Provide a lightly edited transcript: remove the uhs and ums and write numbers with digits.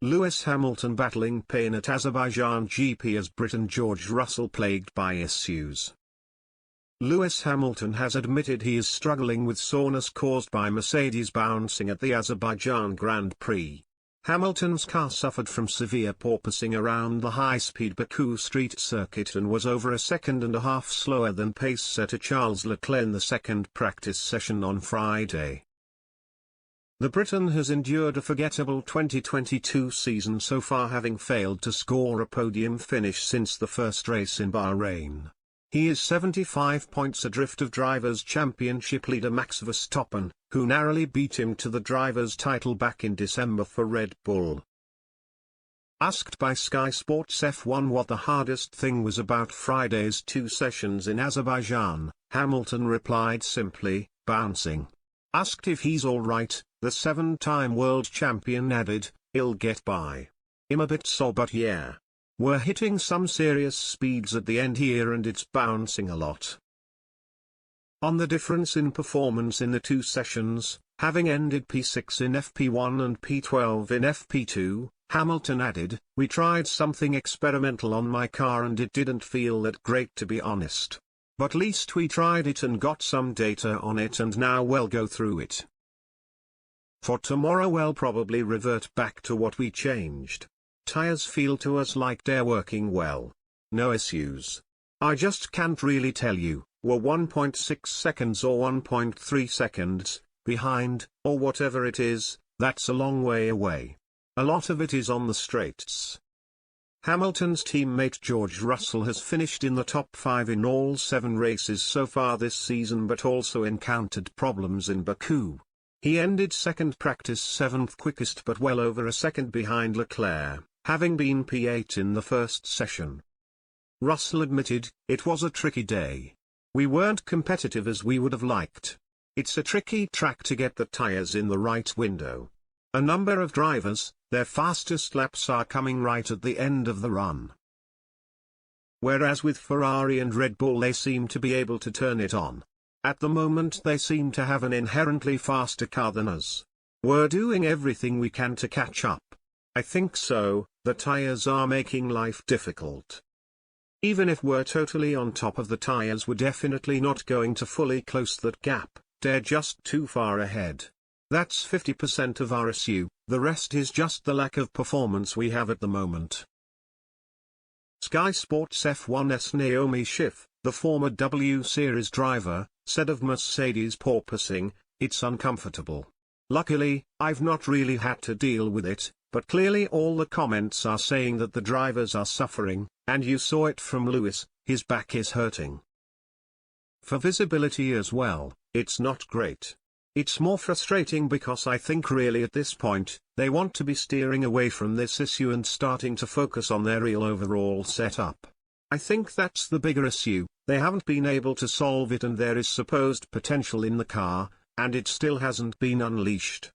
Lewis Hamilton battling pain at Azerbaijan GP as Brit and George Russell plagued by issues. Lewis Hamilton has admitted he is struggling with soreness caused by Mercedes bouncing at the Azerbaijan Grand Prix. Hamilton's car suffered from severe porpoising around the high-speed Baku street circuit and was over a second and a half slower than pace setter Charles Leclerc in the second practice session on Friday. The Briton has endured a forgettable 2022 season so far, having failed to score a podium finish since the first race in Bahrain. He is 75 points adrift of Drivers' Championship leader Max Verstappen, who narrowly beat him to the drivers' title back in December for Red Bull. Asked by Sky Sports F1 what the hardest thing was about Friday's two sessions in Azerbaijan, Hamilton replied simply, bouncing. Asked if he's alright, the seven-time world champion added, "I'll get by. I'm a bit sore but yeah. We're hitting some serious speeds at the end here and it's bouncing a lot." On the difference in performance in the two sessions, having ended P6 in FP1 and P12 in FP2, Hamilton added, "We tried something experimental on my car and it didn't feel that great, to be honest. But least we tried it and got some data on it, and now we'll go through it. For tomorrow we'll probably revert back to what we changed. Tires feel to us like they're working well. No issues. I just can't really tell you, we're 1.6 seconds or 1.3 seconds behind, or whatever it is. That's a long way away. A lot of it is on the straights." Hamilton's teammate George Russell has finished in the top 5 in all 7 races so far this season, but also encountered problems in Baku. He ended second practice 7th quickest, but well over a second behind Leclerc, having been P8 in the first session. Russell admitted, "It was a tricky day. We weren't competitive as we would have liked. It's a tricky track to get the tires in the right window. A number of drivers, their fastest laps are coming right at the end of the run. Whereas with Ferrari and Red Bull they seem to be able to turn it on. At the moment they seem to have an inherently faster car than us. We're doing everything we can to catch up. I think so, the tires are making life difficult. Even if we're totally on top of the tires, we're definitely not going to fully close that gap, they're just too far ahead. That's 50% of our issue, the rest is just the lack of performance we have at the moment." Sky Sports F1's Naomi Schiff, the former W Series driver, said of Mercedes porpoising, "It's uncomfortable. Luckily, I've not really had to deal with it, but clearly all the comments are saying that the drivers are suffering, and you saw it from Lewis, his back is hurting. For visibility as well, it's not great. It's more frustrating because I think really at this point, they want to be steering away from this issue and starting to focus on their real overall setup. I think that's the bigger issue, they haven't been able to solve it and there is supposed potential in the car, and it still hasn't been unleashed."